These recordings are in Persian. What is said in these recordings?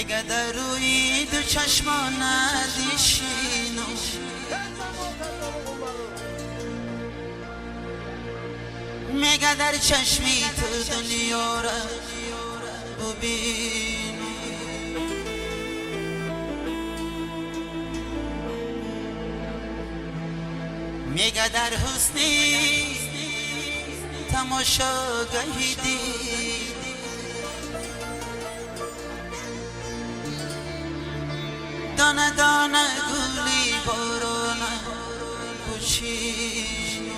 میگه در روی دو چشمان ندیشینو میگه در چشمی تو دنیا را ببین میگه در حسنی تماشاگاهی دید دانه دانه گلی باران پوشید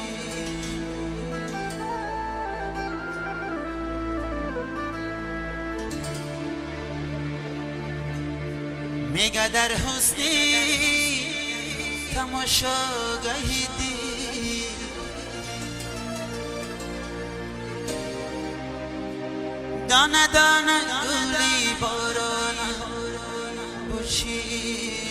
میگه در حسنی تماشاگاهی دید دانه دانه گلی باران پوشید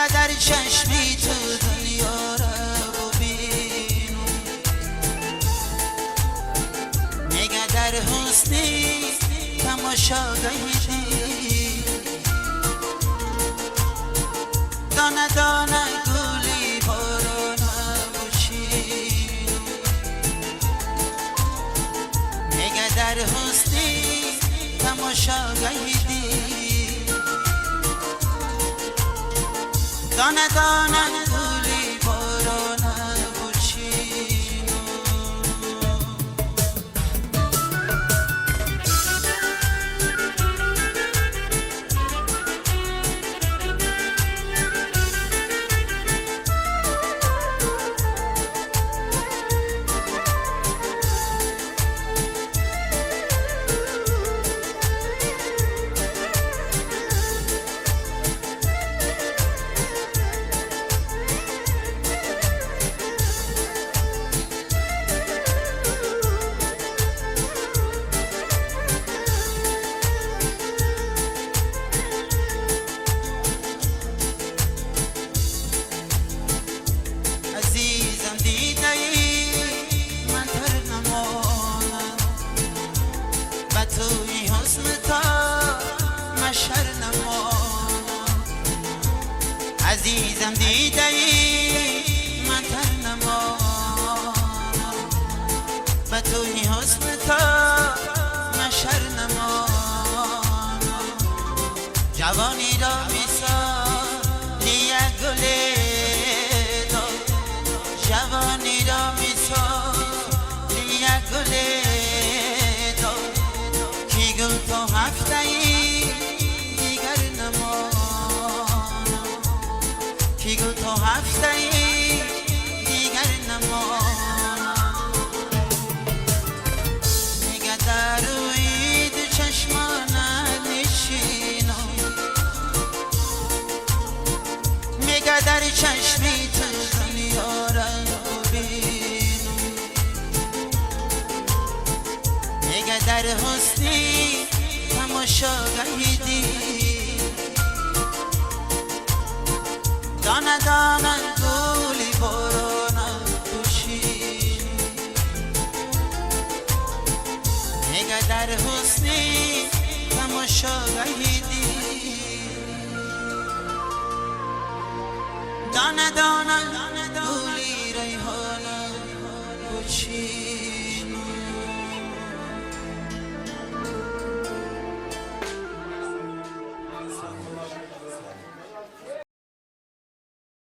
در چشمی تو دنیا را ببین میگه در حسنی تماشاگاهی دید دانه دانه گلی باران پوشید میگه در حسنی تماشاگاهی دید دانه دانه گلی باران پوشید توی حسن تا مشهر نمانم عزیزم دیده ای من تر نمانم و توی حسن تا مشهر نمانم جوانی را مثال یک گل جوانی را مثال یک گل تو هفته ای دیگر نمانم کی گو تو هفته ای دیگر نمانم میگه در روی دو چشمان نشینم میگه در چشمی تو دنیا را ببینم میگه در حسنی تماشاگاهی دید دانه دانه گلی باران پوشید میگه در حسنی تماشاگاهی دید دانه دانه